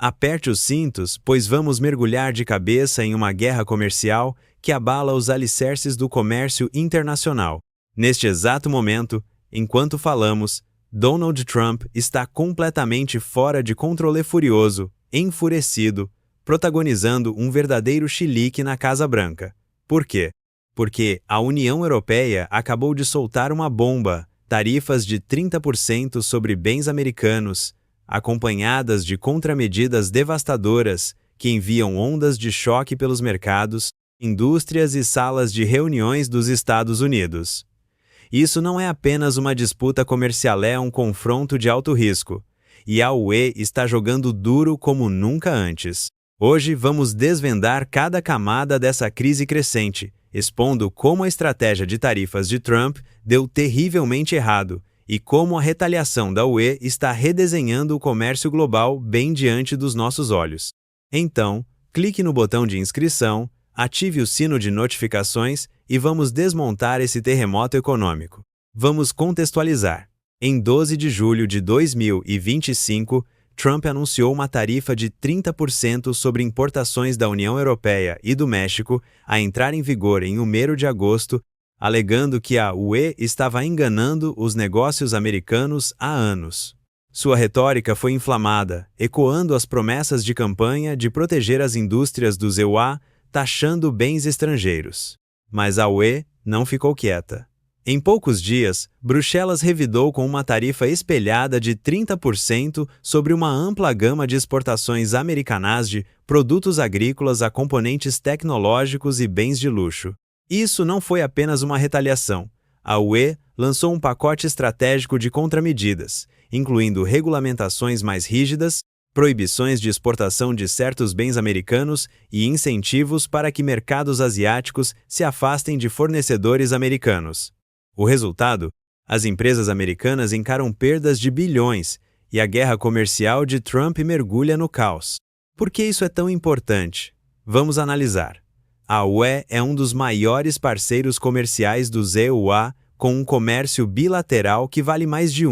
Aperte os cintos, pois vamos mergulhar de cabeça em uma guerra comercial que abala os alicerces do comércio internacional. Neste exato momento, enquanto falamos, Donald Trump está completamente fora de controle, furioso, enfurecido, protagonizando um verdadeiro chilique na Casa Branca. Por quê? Porque a União Europeia acabou de soltar uma bomba, tarifas de 30% sobre bens americanos, acompanhadas de contramedidas devastadoras que enviam ondas de choque pelos mercados, indústrias e salas de reuniões dos Estados Unidos. Isso não é apenas uma disputa comercial, é um confronto de alto risco, e a UE está jogando duro como nunca antes. Hoje vamos desvendar cada camada dessa crise crescente, expondo como a estratégia de tarifas de Trump deu terrivelmente errado e como a retaliação da UE está redesenhando o comércio global bem diante dos nossos olhos. Então, clique no botão de inscrição, ative o sino de notificações e vamos desmontar esse terremoto econômico. Vamos contextualizar. Em 12 de julho de 2025, Trump anunciou uma tarifa de 30% sobre importações da União Europeia e do México a entrar em vigor em 1º de agosto, alegando que a UE estava enganando os negócios americanos há anos. Sua retórica foi inflamada, ecoando as promessas de campanha de proteger as indústrias dos EUA, taxando bens estrangeiros. Mas a UE não ficou quieta. Em poucos dias, Bruxelas revidou com uma tarifa espelhada de 30% sobre uma ampla gama de exportações americanas de produtos agrícolas a componentes tecnológicos e bens de luxo. Isso não foi apenas uma retaliação. A UE lançou um pacote estratégico de contramedidas, incluindo regulamentações mais rígidas, proibições de exportação de certos bens americanos e incentivos para que mercados asiáticos se afastem de fornecedores americanos. O resultado? As empresas americanas encaram perdas de bilhões e a guerra comercial de Trump mergulha no caos. Por que isso é tão importante? Vamos analisar. A UE é um dos maiores parceiros comerciais dos EUA, com um comércio bilateral que vale mais de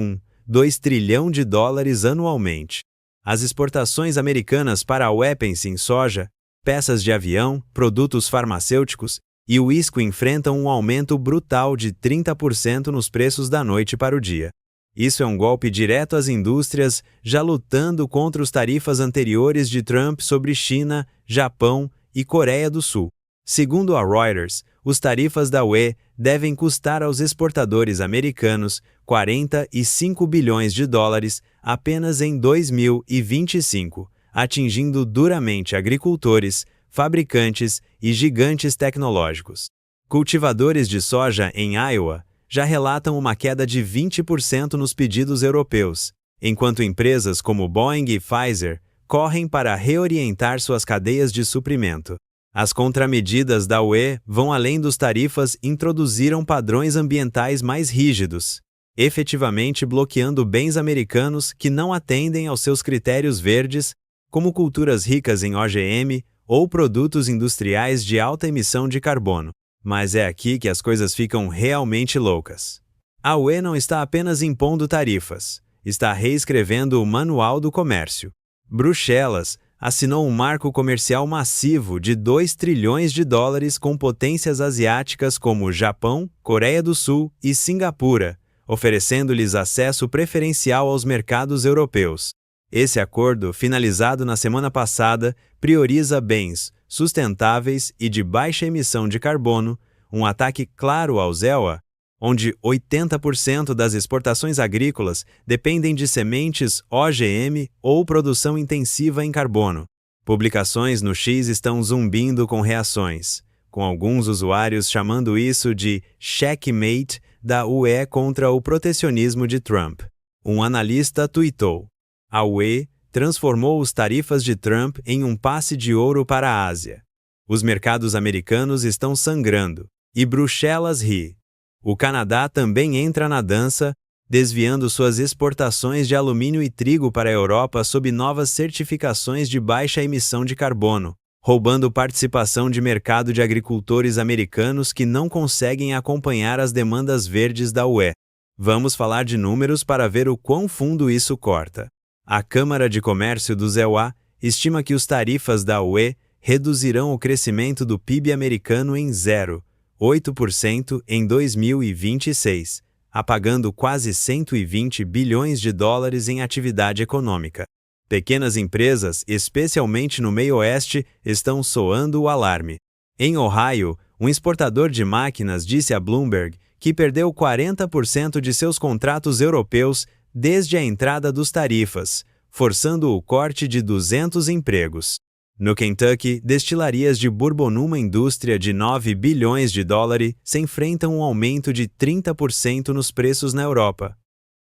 2 trilhão de dólares anualmente. As exportações americanas para a UE pensam em soja, peças de avião, produtos farmacêuticos e uísque enfrentam um aumento brutal de 30% nos preços da noite para o dia. Isso é um golpe direto às indústrias, já lutando contra os tarifas anteriores de Trump sobre China, Japão e Coreia do Sul. Segundo a Reuters, os tarifas da UE devem custar aos exportadores americanos 45 bilhões de dólares apenas em 2025, atingindo duramente agricultores, fabricantes e gigantes tecnológicos. Cultivadores de soja em Iowa já relatam uma queda de 20% nos pedidos europeus, enquanto empresas como Boeing e Pfizer correm para reorientar suas cadeias de suprimento. As contramedidas da UE vão além dos tarifas e introduziram padrões ambientais mais rígidos, efetivamente bloqueando bens americanos que não atendem aos seus critérios verdes, como culturas ricas em OGM ou produtos industriais de alta emissão de carbono. Mas é aqui que as coisas ficam realmente loucas. A UE não está apenas impondo tarifas, está reescrevendo o Manual do Comércio. Bruxelas assinou um marco comercial massivo de 2 trilhões de dólares com potências asiáticas como Japão, Coreia do Sul e Singapura, oferecendo-lhes acesso preferencial aos mercados europeus. Esse acordo, finalizado na semana passada, prioriza bens sustentáveis e de baixa emissão de carbono, um ataque claro aos EUA, onde 80% das exportações agrícolas dependem de sementes OGM ou produção intensiva em carbono. Publicações no X estão zumbindo com reações, com alguns usuários chamando isso de checkmate da UE contra o protecionismo de Trump. Um analista tuitou: a UE transformou os tarifas de Trump em um passe de ouro para a Ásia. Os mercados americanos estão sangrando, e Bruxelas ri. O Canadá também entra na dança, desviando suas exportações de alumínio e trigo para a Europa sob novas certificações de baixa emissão de carbono, roubando participação de mercado de agricultores americanos que não conseguem acompanhar as demandas verdes da UE. Vamos falar de números para ver o quão fundo isso corta. A Câmara de Comércio dos EUA estima que os tarifas da UE reduzirão o crescimento do PIB americano em 0,8% em 2026, apagando quase 120 bilhões de dólares em atividade econômica. Pequenas empresas, especialmente no meio-oeste, estão soando o alarme. Em Ohio, um exportador de máquinas disse a Bloomberg que perdeu 40% de seus contratos europeus desde a entrada dos tarifas, forçando o corte de 200 empregos. No Kentucky, destilarias de bourbon numa indústria de 9 bilhões de dólares se enfrentam um aumento de 30% nos preços na Europa,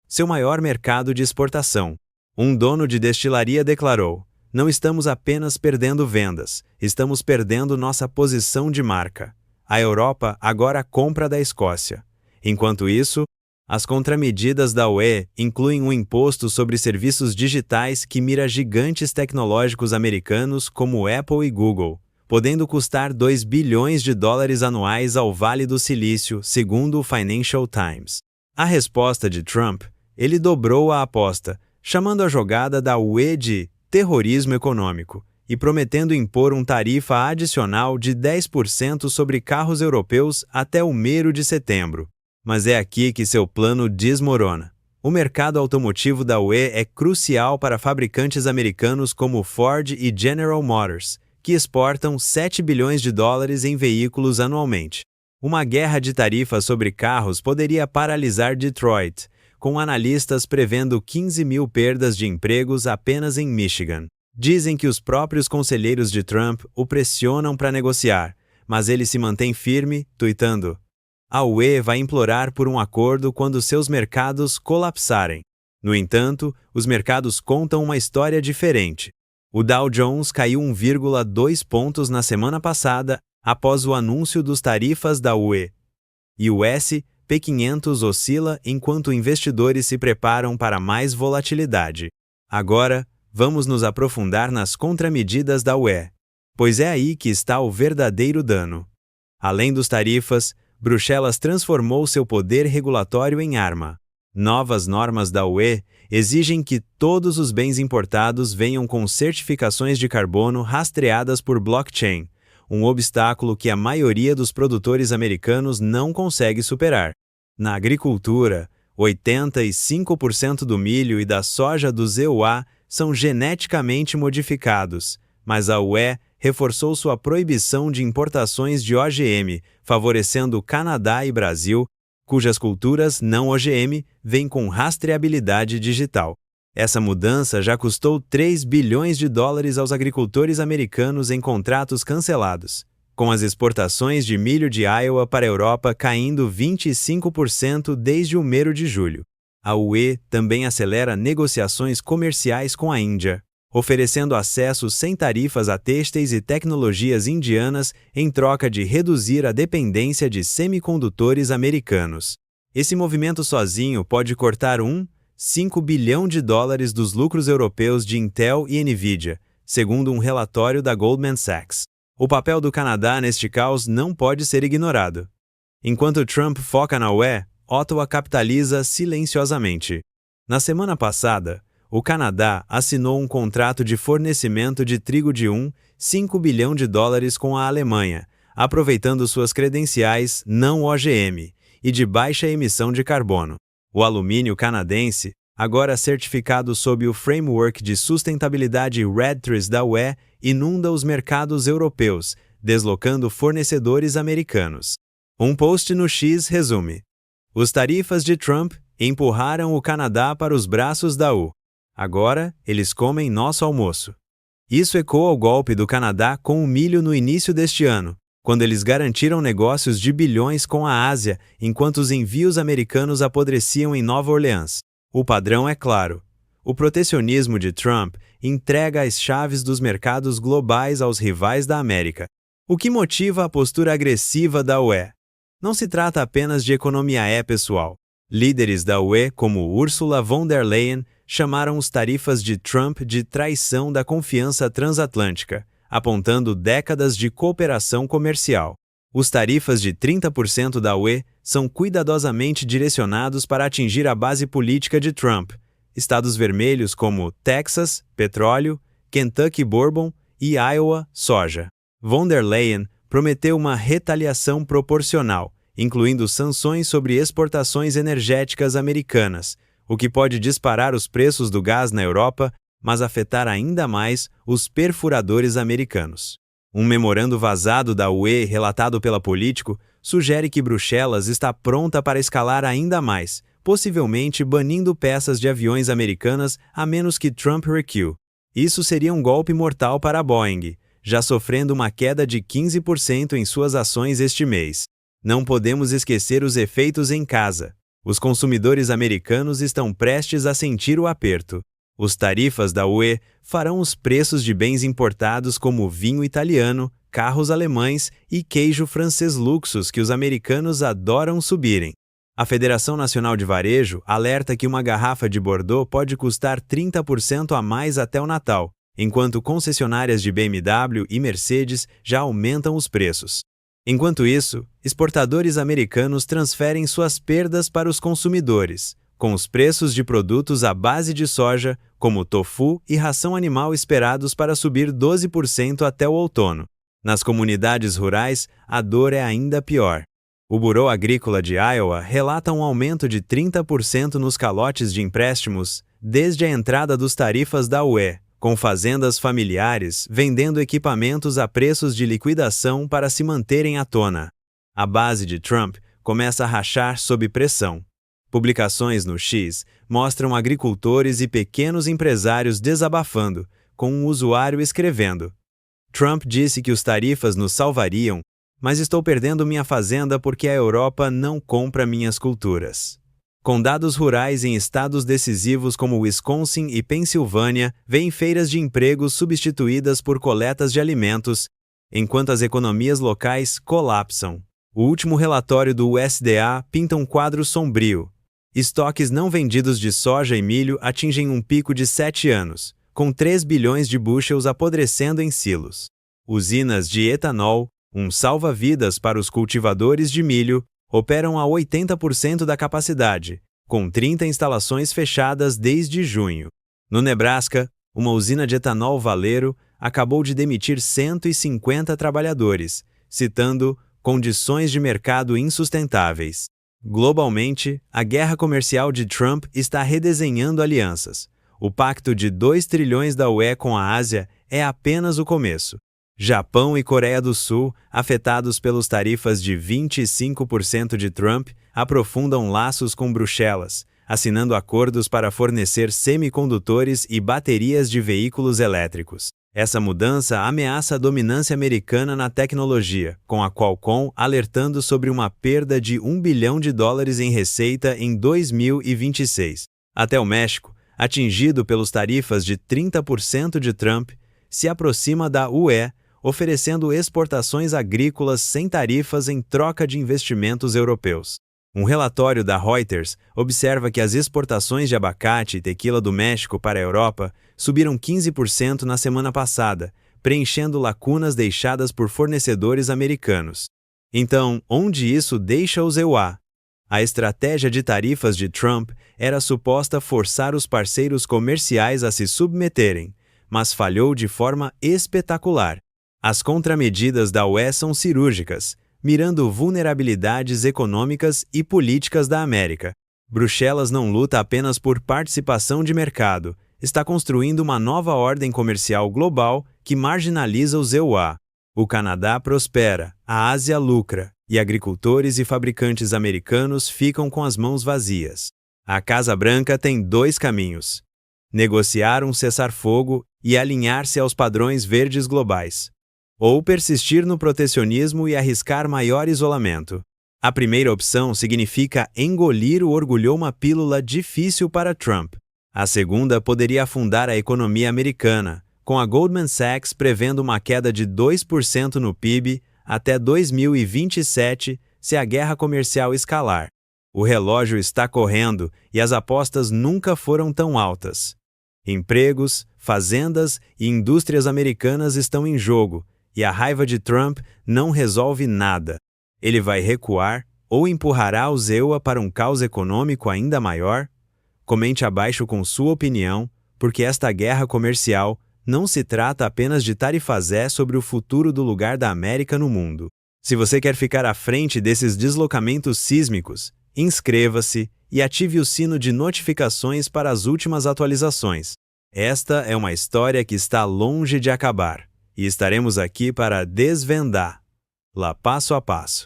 seu maior mercado de exportação. Um dono de destilaria declarou: "Não estamos apenas perdendo vendas, estamos perdendo nossa posição de marca. A Europa agora compra da Escócia." Enquanto isso, as contramedidas da UE incluem um imposto sobre serviços digitais que mira gigantes tecnológicos americanos como Apple e Google, podendo custar 2 bilhões de dólares anuais ao Vale do Silício, segundo o Financial Times. A resposta de Trump, ele dobrou a aposta, chamando a jogada da UE de terrorismo econômico e prometendo impor uma tarifa adicional de 10% sobre carros europeus até o mês de setembro. Mas é aqui que seu plano desmorona. O mercado automotivo da UE é crucial para fabricantes americanos como Ford e General Motors, que exportam 7 bilhões de dólares em veículos anualmente. Uma guerra de tarifas sobre carros poderia paralisar Detroit, com analistas prevendo 15 mil perdas de empregos apenas em Michigan. Dizem que os próprios conselheiros de Trump o pressionam para negociar, mas ele se mantém firme, tuitando: "A UE vai implorar por um acordo quando seus mercados colapsarem." No entanto, os mercados contam uma história diferente. O Dow Jones caiu 1,2 pontos na semana passada após o anúncio dos tarifas da UE. E o S&P 500 oscila enquanto investidores se preparam para mais volatilidade. Agora, vamos nos aprofundar nas contramedidas da UE, pois é aí que está o verdadeiro dano. Além dos tarifas, Bruxelas transformou seu poder regulatório em arma. Novas normas da UE exigem que todos os bens importados venham com certificações de carbono rastreadas por blockchain, um obstáculo que a maioria dos produtores americanos não consegue superar. Na agricultura, 85% do milho e da soja dos EUA são geneticamente modificados, mas a UE reforçou sua proibição de importações de OGM, favorecendo o Canadá e Brasil, cujas culturas não OGM vêm com rastreabilidade digital. Essa mudança já custou 3 bilhões de dólares aos agricultores americanos em contratos cancelados, com as exportações de milho de Iowa para a Europa caindo 25% desde o mês de julho. A UE também acelera negociações comerciais com a Índia, oferecendo acesso sem tarifas a têxteis e tecnologias indianas em troca de reduzir a dependência de semicondutores americanos. Esse movimento sozinho pode cortar 5 bilhão de dólares dos lucros europeus de Intel e Nvidia, segundo um relatório da Goldman Sachs. O papel do Canadá neste caos não pode ser ignorado. Enquanto Trump foca na UE, Ottawa capitaliza silenciosamente. Na semana passada, o Canadá assinou um contrato de fornecimento de trigo de 5 bilhão de dólares com a Alemanha, aproveitando suas credenciais não OGM e de baixa emissão de carbono. O alumínio canadense, agora certificado sob o framework de sustentabilidade RED III da UE, inunda os mercados europeus, deslocando fornecedores americanos. Um post no X resume: "Os tarifas de Trump empurraram o Canadá para os braços da UE. Agora, eles comem nosso almoço." Isso ecoa o golpe do Canadá com o milho no início deste ano, quando eles garantiram negócios de bilhões com a Ásia, enquanto os envios americanos apodreciam em Nova Orleans. O padrão é claro. O protecionismo de Trump entrega as chaves dos mercados globais aos rivais da América. O que motiva a postura agressiva da UE? Não se trata apenas de economia pessoal. Líderes da UE, como Ursula von der Leyen, chamaram os tarifas de Trump de traição da confiança transatlântica, apontando décadas de cooperação comercial. Os tarifas de 30% da UE são cuidadosamente direcionados para atingir a base política de Trump, estados vermelhos como Texas, petróleo, Kentucky Bourbon e Iowa soja. Von der Leyen prometeu uma retaliação proporcional, incluindo sanções sobre exportações energéticas americanas, o que pode disparar os preços do gás na Europa, mas afetar ainda mais os perfuradores americanos. Um memorando vazado da UE relatado pela Político sugere que Bruxelas está pronta para escalar ainda mais, possivelmente banindo peças de aviões americanas a menos que Trump recue. Isso seria um golpe mortal para a Boeing, já sofrendo uma queda de 15% em suas ações este mês. Não podemos esquecer os efeitos em casa. Os consumidores americanos estão prestes a sentir o aperto. Os tarifas da UE farão os preços de bens importados como vinho italiano, carros alemães e queijo francês luxos que os americanos adoram subirem. A Federação Nacional de Varejo alerta que uma garrafa de Bordeaux pode custar 30% a mais até o Natal, enquanto concessionárias de BMW e Mercedes já aumentam os preços. Enquanto isso, exportadores americanos transferem suas perdas para os consumidores, com os preços de produtos à base de soja, como tofu e ração animal esperados para subir 12% até o outono. Nas comunidades rurais, a dor é ainda pior. O Bureau Agrícola de Iowa relata um aumento de 30% nos calotes de empréstimos desde a entrada dos tarifas da UE, com fazendas familiares vendendo equipamentos a preços de liquidação para se manterem à tona. A base de Trump começa a rachar sob pressão. Publicações no X mostram agricultores e pequenos empresários desabafando, com um usuário escrevendo: Trump disse que os tarifas nos salvariam, mas estou perdendo minha fazenda porque a Europa não compra minhas culturas. Condados rurais em estados decisivos como Wisconsin e Pensilvânia veem feiras de empregos substituídas por coletas de alimentos, enquanto as economias locais colapsam. O último relatório do USDA pinta um quadro sombrio. Estoques não vendidos de soja e milho atingem um pico de 7 anos, com 3 bilhões de bushels apodrecendo em silos. Usinas de etanol, um salva-vidas para os cultivadores de milho, operam a 80% da capacidade, com 30 instalações fechadas desde junho. No Nebraska, uma usina de etanol Valero acabou de demitir 150 trabalhadores, citando condições de mercado insustentáveis. Globalmente, a guerra comercial de Trump está redesenhando alianças. O pacto de 2 trilhões da UE com a Ásia é apenas o começo. Japão e Coreia do Sul, afetados pelas tarifas de 25% de Trump, aprofundam laços com Bruxelas, assinando acordos para fornecer semicondutores e baterias de veículos elétricos. Essa mudança ameaça a dominância americana na tecnologia, com a Qualcomm alertando sobre uma perda de $1 bilhão em receita em 2026. Até o México, atingido pelas tarifas de 30% de Trump, se aproxima da UE, oferecendo exportações agrícolas sem tarifas em troca de investimentos europeus. Um relatório da Reuters observa que as exportações de abacate e tequila do México para a Europa subiram 15% na semana passada, preenchendo lacunas deixadas por fornecedores americanos. Então, onde isso deixa os EUA? A estratégia de tarifas de Trump era suposta forçar os parceiros comerciais a se submeterem, mas falhou de forma espetacular. As contramedidas da UE são cirúrgicas, mirando vulnerabilidades econômicas e políticas da América. Bruxelas não luta apenas por participação de mercado, está construindo uma nova ordem comercial global que marginaliza os EUA. O Canadá prospera, a Ásia lucra, e agricultores e fabricantes americanos ficam com as mãos vazias. A Casa Branca tem 2 caminhos: negociar um cessar-fogo e alinhar-se aos padrões verdes globais, ou persistir no protecionismo e arriscar maior isolamento. A primeira opção significa engolir o orgulho, uma pílula difícil para Trump. A segunda poderia afundar a economia americana, com a Goldman Sachs prevendo uma queda de 2% no PIB até 2027 se a guerra comercial escalar. O relógio está correndo e as apostas nunca foram tão altas. Empregos, fazendas e indústrias americanas estão em jogo, e a raiva de Trump não resolve nada. Ele vai recuar ou empurrará os EUA para um caos econômico ainda maior? Comente abaixo com sua opinião, porque esta guerra comercial Não se trata apenas de tarifazé sobre o futuro do lugar da América no mundo. Se você quer ficar à frente desses deslocamentos sísmicos, inscreva-se e ative o sino de notificações para as últimas atualizações. Esta é uma história que está longe de acabar, e estaremos aqui para desvendá-la passo a passo.